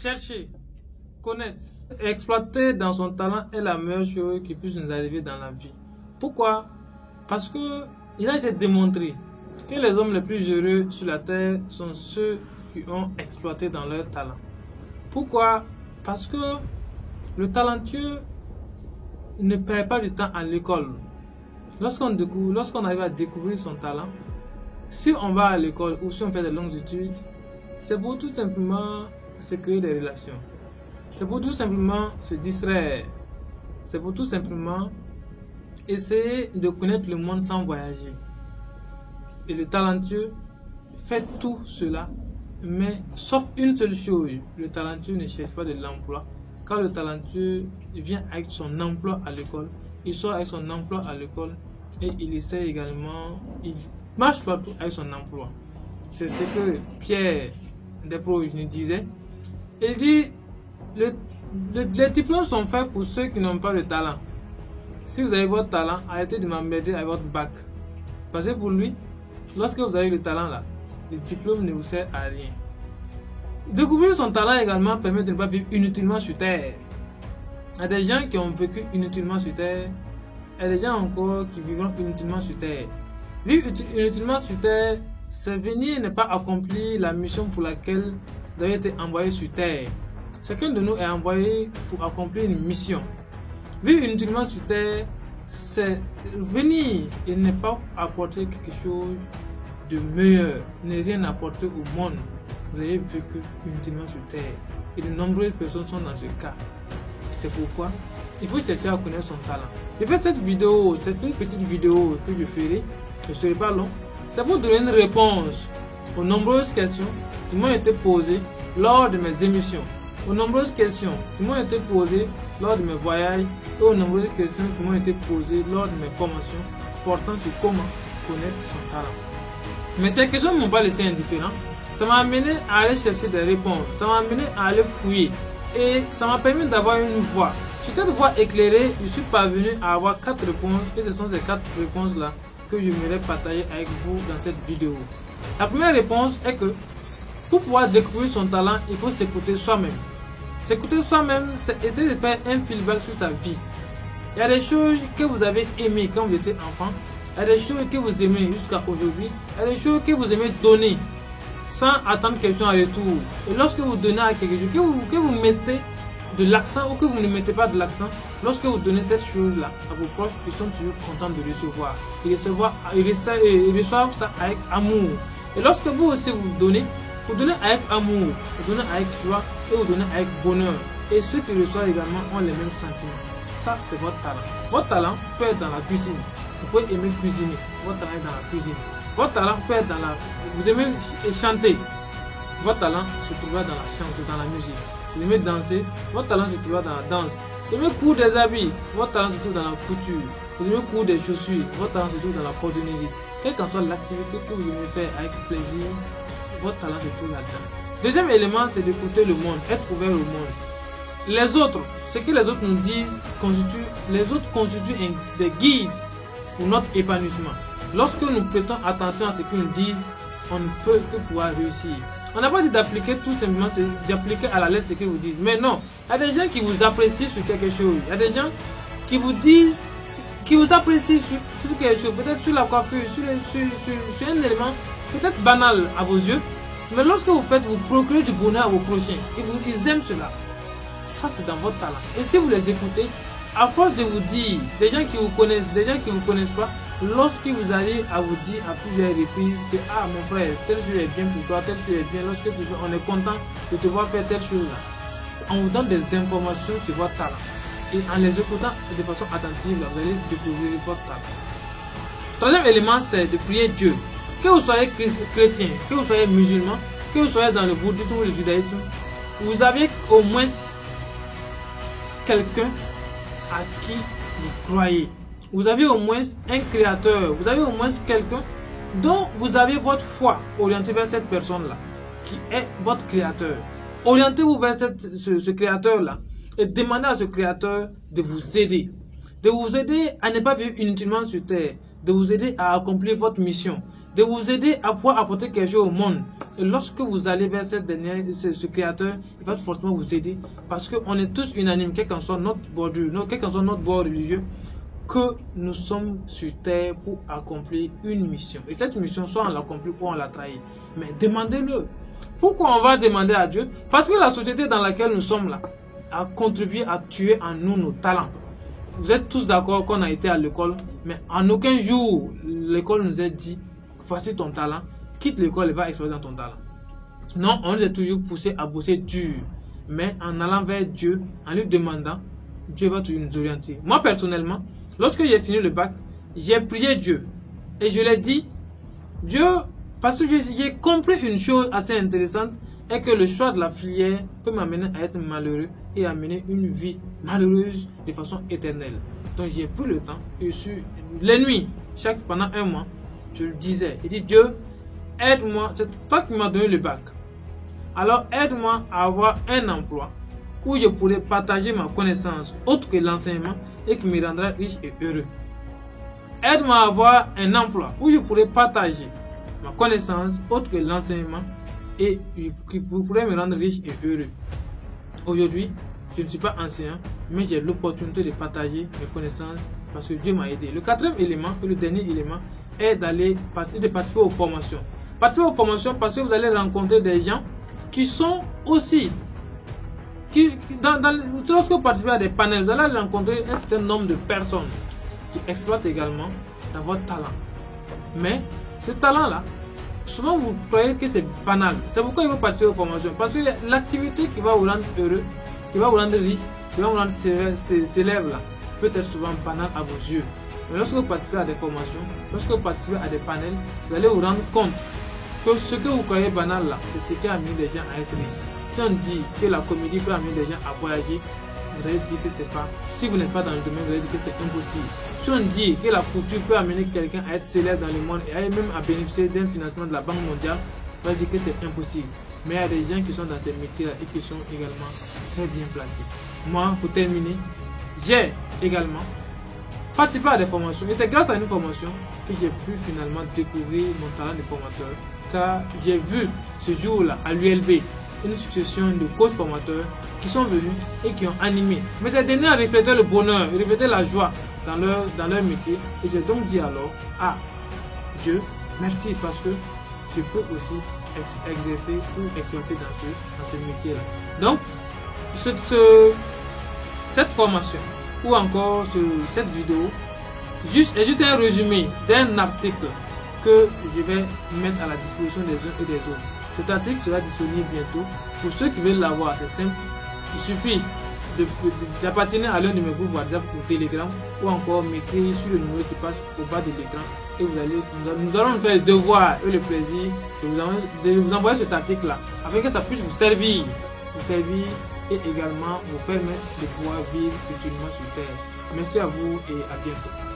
chercher, connaître, exploiter dans son talent est la meilleure chose qui puisse nous arriver dans la vie. Pourquoi? Parce que il a été démontré que les hommes les plus heureux sur la terre sont ceux qui ont exploité dans leur talent. Pourquoi? Parce que le talentueux ne perd pas du temps à l'école. Lorsqu'on arrive à découvrir son talent, si on va à l'école ou si on fait de longues études, c'est pour tout simplement se créer des relations. C'est pour tout simplement se distraire. C'est pour tout simplement essayer de connaître le monde sans voyager. Et le talentueux fait tout cela, mais sauf une seule chose, le talentueux ne cherche pas de l'emploi. Quand le talentueux vient avec son emploi à l'école, il sort avec son emploi à l'école et il essaie également, il marche partout avec son emploi. C'est ce que Pierre Desproges nous disait. Il dit, les diplômes sont faits pour ceux qui n'ont pas de talent. Si vous avez votre talent, arrêtez de m'emmerder avec votre bac. Parce que pour lui, lorsque vous avez le talent là, le diplôme ne vous sert à rien. Découvrir son talent également permet de ne pas vivre inutilement sur terre. Il y a des gens qui ont vécu inutilement sur terre. Il y a des gens encore qui vivront inutilement sur terre. Vivre inutilement sur terre, c'est venir ne pas accomplir la mission pour laquelle vous avez été envoyé sur terre. Chacun de nous est envoyé pour accomplir une mission. Vivre inutilement sur terre, c'est venir et ne pas apporter quelque chose de meilleur, ne rien apporter au monde. Vous avez vécu inutilement sur terre. Et de nombreuses personnes sont dans ce cas. Et c'est pourquoi il faut chercher à connaître son talent. Je fais cette vidéo, c'est une petite vidéo que je ferai, je ne serai pas long. C'est pour donner une réponse aux nombreuses questions qui m'ont été posées lors de mes émissions, aux nombreuses questions qui m'ont été posées lors de mes voyages et aux nombreuses questions qui m'ont été posées lors de mes formations portant sur comment connaître son talent. Mais ces questions ne m'ont pas laissé indifférent. Ça m'a amené à aller chercher des réponses, ça m'a amené à aller fouiller et ça m'a permis d'avoir une voix. Sur cette voie éclairée, je suis parvenu à avoir 4 réponses et ce sont ces 4 réponses-là que j'aimerais partager avec vous dans cette vidéo. La première réponse est que pour pouvoir découvrir son talent, il faut s'écouter soi-même. S'écouter soi-même, c'est essayer de faire un feedback sur sa vie. Il y a des choses que vous avez aimées quand vous étiez enfant, il y a des choses que vous aimez jusqu'à aujourd'hui, il y a des choses que vous aimez donner sans attendre quelque chose en retour. Et lorsque vous donnez à quelque chose, que vous mettez de l'accent ou que vous ne mettez pas de l'accent, lorsque vous donnez cette chose-là à vos proches, ils sont toujours contents de recevoir. Ils reçoivent ça avec amour. Et lorsque vous aussi vous donnez avec amour, vous donnez avec joie et vous donnez avec bonheur. Et ceux qui reçoivent également ont les mêmes sentiments. Ça, c'est votre talent. Votre talent peut être dans la cuisine. Vous pouvez aimer cuisiner. Votre talent est dans la cuisine. Votre talent peut être dans la... Vous aimez chanter. Votre talent se trouvera dans la chante, dans la musique. Vous aimez danser. Votre talent se trouvera dans la danse. Vous aimez coudre des habits. Votre talent se trouve dans la couture. Vous aimez coudre des chaussures. Votre talent se trouve dans la cordonnerie. Quelle qu'en soit l'activité que vous aimez faire avec plaisir, votre talent se trouve là-dedans. Deuxième élément, c'est d'écouter le monde, être ouvert au monde. Les autres, ce que les autres nous disent, constituent des guides pour notre épanouissement. Lorsque nous prêtons attention à ce qu'ils nous disent, on ne peut que pouvoir réussir. On n'a pas dit d'appliquer tout simplement, c'est d'appliquer à la lettre ce qu'ils vous disent. Mais non, il y a des gens qui vous apprécient sur quelque chose. Il y a des gens qui vous disent, qui vous apprécient sur quelque chose. Peut-être sur la coiffure, sur un élément peut-être banal à vos yeux. Mais lorsque vous faites, vous procurez du bonheur à vos prochains. Ils aiment cela. Ça, c'est dans votre talent. Et si vous les écoutez, à force de vous dire, des gens qui vous connaissent, des gens qui ne vous connaissent pas, lorsqu'ils vous arrivent à vous dire à plusieurs reprises que ah mon frère, telle chose est bien pour toi, telle chose est bien, lorsque on est content de te voir faire telle chose là, on vous donne des informations sur votre talent. Et en les écoutant de façon attentive, là, vous allez découvrir votre talent. Troisième élément, c'est de prier Dieu. Que vous soyez chrétien, que vous soyez musulman, que vous soyez dans le bouddhisme ou le judaïsme, vous avez au moins quelqu'un à qui vous croyez. Vous avez au moins un créateur, vous avez au moins quelqu'un dont vous avez votre foi orientée vers cette personne-là, qui est votre créateur. Orientez-vous vers ce créateur-là et demandez à ce créateur de vous aider. de vous aider à ne pas vivre inutilement sur terre, de vous aider à accomplir votre mission, de vous aider à pouvoir apporter quelque chose au monde. Et lorsque vous allez vers cette dernière, ce créateur, il va forcément vous aider parce qu'on est tous unanimes, quel qu'en soit notre bordure, quel qu'en soit notre bord religieux, que nous sommes sur terre pour accomplir une mission. Et cette mission, soit on l'accomplit ou on la trahit. Mais demandez-le. Pourquoi on va demander à Dieu? Parce que la société dans laquelle nous sommes là a contribué à tuer en nous nos talents. Vous êtes tous d'accord qu'on a été à l'école, mais en aucun jour l'école nous a dit voici ton talent, quitte l'école et va exploiter dans ton talent. Non, on nous a toujours poussé à bosser dur. Mais en allant vers Dieu, en lui demandant, Dieu va toujours nous orienter. Moi personnellement, lorsque j'ai fini le bac, j'ai prié Dieu. Et je lui ai dit, Dieu, parce que j'ai compris une chose assez intéressante, est que le choix de la filière peut m'amener à être malheureux et à mener une vie malheureuse de façon éternelle. Donc j'ai pris le temps et les nuits, pendant un mois, je le disais. Il dit, Dieu, aide-moi, c'est toi qui m'as donné le bac. Alors aide-moi à avoir un emploi où je pourrais partager ma connaissance autre que l'enseignement et qui me rendra riche et heureux. Aide-moi à avoir un emploi où je pourrais partager ma connaissance autre que l'enseignement et qui pourrait me rendre riche et heureux. Aujourd'hui, je ne suis pas enseignant, mais j'ai l'opportunité de partager mes connaissances parce que Dieu m'a aidé. Le quatrième élément et le dernier élément est de participer aux formations. Participer aux formations parce que vous allez rencontrer des gens qui sont aussi... lorsque vous participez à des panels, vous allez rencontrer un certain nombre de personnes qui exploitent également dans votre talent. Mais ce talent-là, souvent vous croyez que c'est banal. C'est pourquoi il faut participer aux formations. Parce que l'activité qui va vous rendre heureux, qui va vous rendre riche, qui va vous rendre célèbre, là, peut être souvent banal à vos yeux. Mais lorsque vous participez à des formations, lorsque vous participez à des panels, vous allez vous rendre compte que ce que vous croyez banal là, c'est ce qui a amené les gens à être riches. Si on dit que la comédie peut amener les gens à voyager, vous allez dire que c'est pas. Si vous n'êtes pas dans le domaine, vous allez dire que c'est impossible. Si on dit que la couture peut amener quelqu'un à être célèbre dans le monde et même à bénéficier d'un financement de la Banque mondiale, vous allez dire que c'est impossible. Mais il y a des gens qui sont dans ces métiers-là et qui sont également très bien placés. Moi, pour terminer, j'ai également participé à des formations et c'est grâce à une formation que j'ai pu finalement découvrir mon talent de formateur, car j'ai vu ce jour-là à l'ULB une succession de coachs formateurs qui sont venus et qui ont animé. Mais ces derniers reflétaient le bonheur, reflétaient la joie dans leur métier. Et j'ai donc dit alors, Dieu, merci parce que je peux aussi exercer ou exploiter dans ce métier-là. Donc, cette formation ou encore cette vidéo est juste un résumé d'un article que je vais mettre à la disposition des uns et des autres. Cet article sera disponible bientôt. Pour ceux qui veulent l'avoir, c'est simple. Il suffit d'appartenir à l'un de mes groupes WhatsApp ou Telegram ou encore m'écrire sur le numéro qui passe au bas de l'écran et nous allons nous faire le devoir et le plaisir de vous envoyer cet article là afin que ça puisse vous servir et également vous permettre de pouvoir vivre utilement sur terre. Merci à vous et à bientôt.